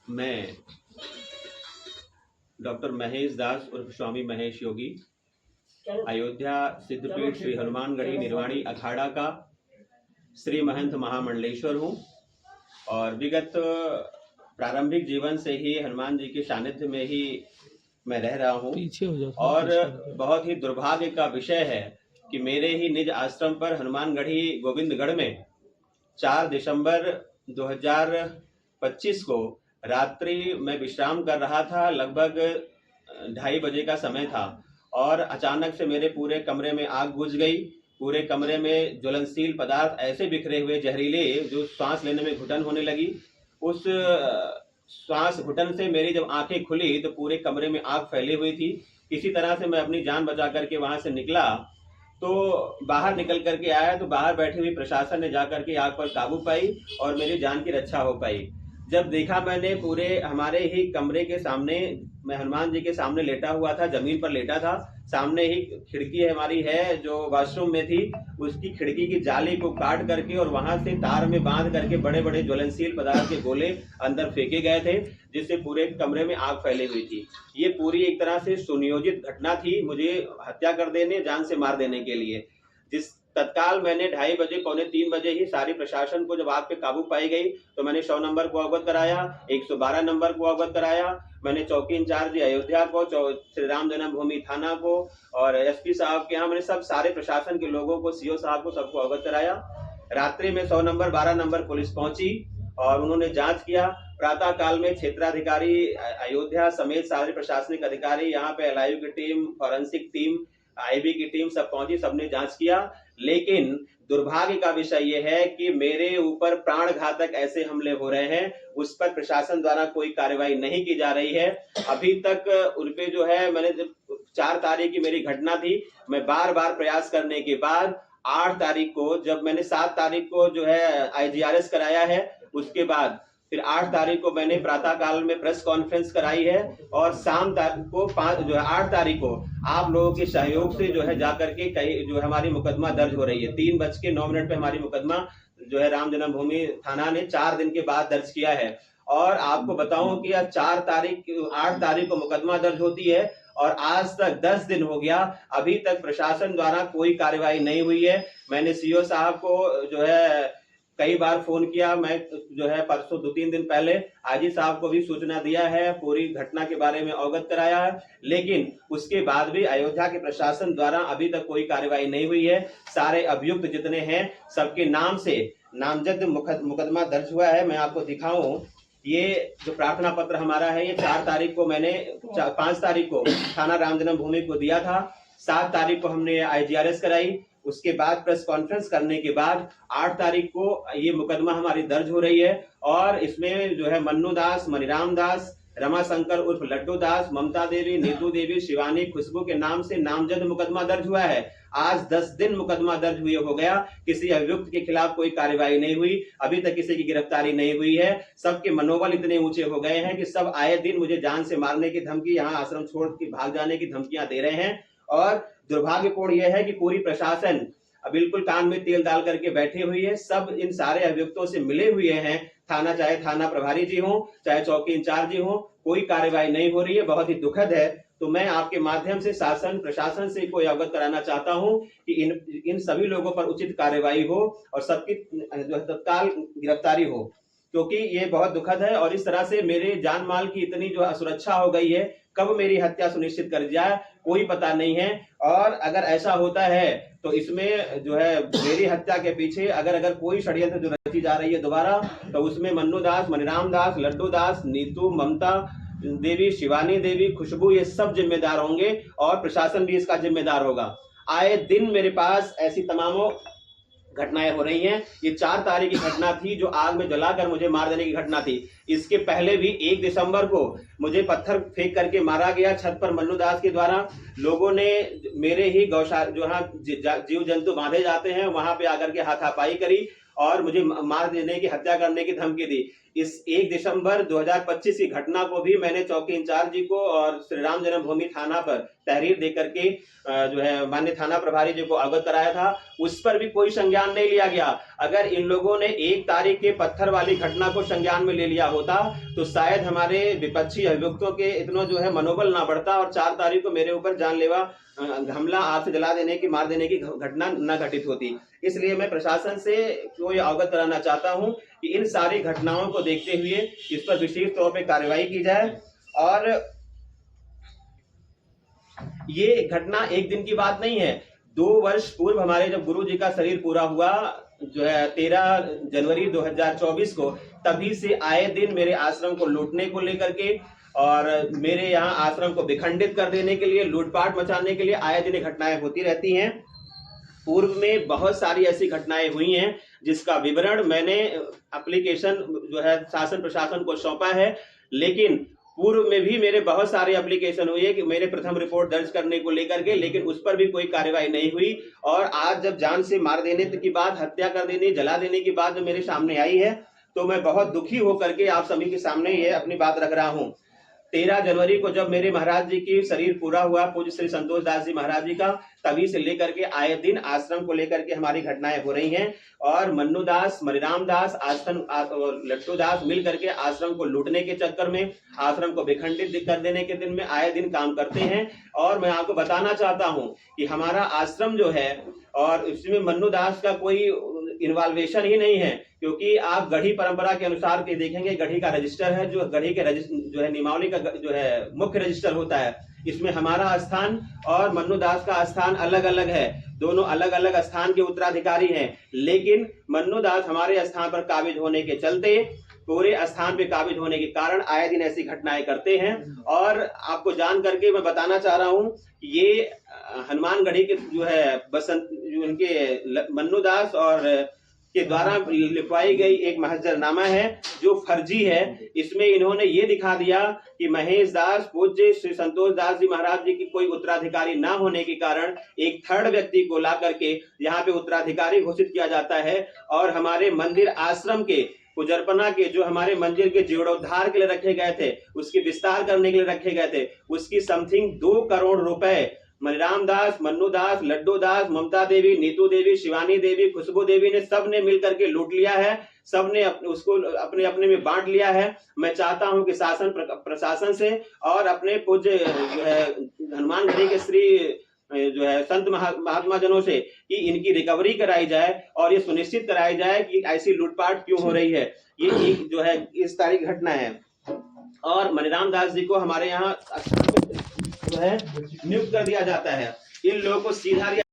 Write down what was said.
मैं डॉक्टर महेश दास उर्फ स्वामी महेश योगी अयोध्या सिद्धपीठ श्री हनुमानगढ़ी निर्वाणी अखाड़ा का श्री महंत महामंडलेश्वर हूँ और विगत प्रारंभिक जीवन से ही हनुमान जी के सानिध्य में ही मैं रह रहा हूँ और बहुत ही दुर्भाग्य का विषय है कि मेरे ही निज आश्रम पर हनुमानगढ़ी गोविंदगढ़ में 4 दिसंबर 2025 को रात्रि में विश्राम कर रहा था। लगभग 2:30 बजे का समय था और अचानक से मेरे पूरे कमरे में आग बुझ गई। पूरे कमरे में ज्वलनशील पदार्थ ऐसे बिखरे हुए जहरीले जो सांस लेने में घुटन होने लगी। उस श्वास घुटन से मेरी जब आंखें खुली तो पूरे कमरे में आग फैली हुई थी। किसी तरह से मैं अपनी जान बचा करके वहां से निकला तो बाहर निकल करके आया तो बाहर बैठी हुई प्रशासन ने जाकर के आग पर काबू पाई और मेरी जान की रक्षा हो पाई। जब देखा मैंने पूरे हमारे ही कमरे के सामने, मैं हनुमान जी के सामने लेटा हुआ था, जमीन पर लेटा था। सामने ही खिड़की हमारी है जो वॉशरूम में थी, उसकी खिड़की की जाली को काट करके और वहां से तार में बांध करके बड़े बड़े ज्वलनशील पदार्थ के गोले अंदर फेंके गए थे, जिससे पूरे कमरे में आग फैली हुई थी। ये पूरी एक तरह से सुनियोजित घटना थी, मुझे हत्या कर देने, जान से मार देने के लिए। जिस तत्काल मैंने 2:30 बजे, 2:45 बजे ही सारी प्रशासन को जब आग पे काबू पाई गई तो मैंने 100 नंबर को अवगत कराया, 112 नंबर को अवगत कराया। मैंने चौकी इंचार्ज अयोध्या को, श्री राम जन्मभूमि थाना को और एसपी साहब के यहाँ मैंने सब सारे प्रशासन के लोगों को, सीओ साहब को, सबको अवगत कराया। रात्रि में 100 नंबर 12 नंबर पुलिस पहुंची और उन्होंने जांच किया। प्रातः काल में क्षेत्राधिकारी अयोध्या समेत सारे प्रशासनिक अधिकारी, यहाँ पे एलआईयू की टीम, फॉरेंसिक टीम, आईबी की टीम सब पहुंची, सबने जांच किया। लेकिन दुर्भाग्य का विषय यह है कि मेरे ऊपर प्राण घातक ऐसे हमले हो रहे हैं, उस पर प्रशासन द्वारा कोई कार्रवाई नहीं की जा रही है। अभी तक उनपे जो है, मैंने जब 4 तारीख की मेरी घटना थी, मैं बार बार प्रयास करने के बाद 8 तारीख को, जब मैंने 7 तारीख को जो है IGRS कराया है, उसके बाद फिर 8 तारीख को मैंने प्रातः काल में प्रेस कॉन्फ्रेंस कराई है और शाम को 8 तारीख को आप लोगों के सहयोग से जो है जाकर के कई जो हमारी मुकदमा दर्ज हो रही है। 3:09 पे हमारी मुकदमा जो है राम जन्मभूमि थाना ने 4 दिन के बाद दर्ज किया है। और आपको बताऊं कि 8 तारीख को मुकदमा दर्ज होती है और आज तक 10 दिन हो गया, अभी तक प्रशासन द्वारा कोई कार्रवाई नहीं हुई है। मैंने सीओ साहब को जो है कई बार फोन किया, मैं जो है परसों 2-3 दिन पहले आईजी साहब को भी सूचना दिया है, पूरी घटना के बारे में अवगत कराया है, लेकिन उसके बाद भी अयोध्या के प्रशासन द्वारा अभी तक कोई कार्रवाई नहीं हुई है। सारे अभियुक्त जितने हैं सबके नाम से नामजद मुकदमा दर्ज हुआ है। मैं आपको दिखाऊं, ये जो प्रार्थना पत्र हमारा है, ये 4 तारीख को मैंने 5 तारीख को थाना राम जन्मभूमि को दिया था, 7 तारीख को हमने IGRS कराई, उसके बाद प्रेस कॉन्फ्रेंस करने के बाद 8 तारीख को ये मुकदमा हमारी दर्ज हो रही है और इसमें जो है मन्नू दास, मणिराम दास, रमाशंकर उर्फ लड्डू दास, ममता देवी, नीतू देवी, शिवानी, खुशबू के नाम से नामजद मुकदमा दर्ज हुआ है। आज 10 दिन मुकदमा दर्ज हुए हो गया, किसी अभियुक्त के खिलाफ कोई कार्रवाई नहीं हुई, अभी तक किसी की गिरफ्तारी नहीं हुई है। सबके मनोबल इतने ऊंचे हो गए हैं कि सब आए दिन मुझे जान से मारने की धमकी, यहाँ आश्रम छोड़ के भाग जाने की धमकियां दे रहे हैं। और दुर्भाग्यपूर्ण यह है कि पूरी प्रशासन बिल्कुल कान में तेल डाल करके बैठी हुई है। सब इन सारे अभियुक्तों से मिले हुए हैं, थाना, चाहे थाना प्रभारी जी हो, चाहे चौकी इंचार्ज जी हो, कोई कार्रवाई नहीं हो रही है। बहुत ही दुखद है। तो मैं आपके माध्यम से शासन प्रशासन से कोई अवगत कराना चाहता हूं कि इन सभी लोगों पर उचित कार्रवाई हो और सबकी तत्काल गिरफ्तारी हो, क्योंकि ये बहुत दुखद है और इस तरह से मेरे जान माल की इतनी जो असुरक्षा हो गई है। कब मेरी हत्या सुनिश्चित कर जाए कोई पता नहीं है। और अगर ऐसा होता है तो इसमें जो है मेरी हत्या के पीछे अगर कोई षड्यंत्र जो रची जा रही है दोबारा, तो उसमें मन्नू दास, मणिराम दास, लड्डू दास, नीतू, ममता देवी, शिवानी देवी, खुशबू, ये सब जिम्मेदार होंगे और प्रशासन भी इसका जिम्मेदार होगा। आए दिन मेरे पास ऐसी तमामों घटनाएं हो रही हैं। ये 4 तारीख की घटना थी जो आग में जलाकर मुझे मार देने की घटना थी। इसके पहले भी 1 दिसंबर को मुझे पत्थर फेंक करके मारा गया छत पर मन्नू दास के द्वारा। लोगों ने मेरे ही गौशाला जो यहाँ जीव जंतु बांधे जाते हैं वहां पे आकर के हाथापाई करी और मुझे मार देने की, हत्या करने की धमकी दी। इस 1 दिसंबर 2025 की घटना को भी मैंने चौकी इंचार्ज जी को और श्री राम जन्मभूमि थाना पर तहरीर दे करके जो है माननीय थाना प्रभारी जी को अवगत कराया था। उस पर भी कोई संज्ञान नहीं लिया गया। अगर इन लोगों ने 1 तारीख के पत्थर वाली घटना को संज्ञान में ले लिया होता तो शायद हमारे विपक्षी अभियुक्तों के इतना जो है मनोबल ना बढ़ता और 4 तारीख को मेरे ऊपर जानलेवा हमला, आग से जला देने की, मार देने की घटना न घटित होती। इसलिए मैं प्रशासन से ये अवगत कराना चाहता हूं कि इन सारी घटनाओं को देखते हुए इस पर विशेष तौर पे कार्रवाई की जाए। और ये घटना एक दिन की बात नहीं है। 2 वर्ष पूर्व हमारे जब गुरु जी का शरीर पूरा हुआ जो है 13 जनवरी 2024 को, तभी से आए दिन मेरे आश्रम को लूटने को लेकर के और मेरे यहाँ आश्रम को विखंडित कर देने के लिए, लूटपाट मचाने के लिए आए दिन घटनाएं होती रहती हैं। पूर्व में बहुत सारी ऐसी घटनाएं हुई हैं जिसका विवरण मैंने एप्लीकेशन जो है शासन प्रशासन को सौंपा है। लेकिन पूर्व में भी मेरे बहुत सारे एप्लीकेशन हुए कि मेरे प्रथम रिपोर्ट दर्ज करने को लेकर के, लेकिन उस पर भी कोई कार्रवाई नहीं हुई। और आज जब जान से मार देने की बात, हत्या कर देने, जला देने की बात मेरे सामने आई है तो मैं बहुत दुखी होकर के आप सभी के सामने ये अपनी बात रख रहा हूँ। 13 जनवरी को जब मेरे महाराज जी की शरीर पूरा हुआ, पूज्य श्री संतोष दास जी महाराज जी का, तभी से लेकर के आए दिन आश्रम को लेकर के हमारी घटनाएं हो रही हैं। और मन्नू दास, मणिराम दास, आश्रम और लट्टू दास मिल करके आश्रम को लूटने के चक्कर में, आश्रम को विखंडित कर देने के दिन में आए दिन काम करते हैं। और मैं आपको बताना चाहता हूं कि हमारा आश्रम जो है और इसमें मन्नू दास का कोई इन्वॉल्वेशन ही नहीं है, क्योंकि आप गढ़ी परंपरा के अनुसार के देखेंगे, गढ़ी का रजिस्टर है, जो गढ़ी के जो है नियमावली का जो है मुख्य रजिस्टर होता है, इसमें हमारा स्थान और मन्नू दास का स्थान अलग अलग है। दोनों अलग अलग स्थान के उत्तराधिकारी हैं। लेकिन मन्नू दास हमारे स्थान पर काबिज होने के चलते, पूरे स्थान पे काबिज होने के कारण आए दिन ऐसी घटनाएं करते हैं। और आपको जान करके मैं बताना चाह रहा हूं, ये हनुमानगढ़ी के जो है बसंत, जो उनके मन्नू दास और के द्वारा लिखवाई गई एक महजरनामा है जो फर्जी है। इसमें इन्होंने ये दिखा दिया कि महेश दास पूज्य श्री संतोष दास जी महाराज जी की कोई उत्तराधिकारी ना होने के कारण एक थर्ड व्यक्ति को ला करके यहाँ पे उत्तराधिकारी घोषित किया जाता है। और हमारे मंदिर आश्रम के पुजर्पना के, जो हमारे मंदिर के जीर्णोद्धार के लिए रखे गए थे, उसके विस्तार करने के लिए रखे गए थे, उसकी समथिंग 2 करोड़ रुपए मणिराम दास, मन्नू दास, लड्डू दास, ममता देवी, नीतू देवी, शिवानी देवी, खुशबू देवी ने सबने मिलकर के लूट लिया है। सबने उसको अपने अपने में बांट लिया है। मैं चाहता हूं कि शासन प्रशासन से और अपने पूज्य जो है हनुमानगढ़ी के श्री जो है संत महात्मा जनों से कि इनकी रिकवरी कराई जाए और ये सुनिश्चित कराई जाए कि ऐसी लूटपाट क्यों हो रही है। ये एक जो है इस तारीख घटना है। और मणिराम दास जी को हमारे यहाँ जो है नियुक्त कर दिया जाता है। इन लोगों को सीधा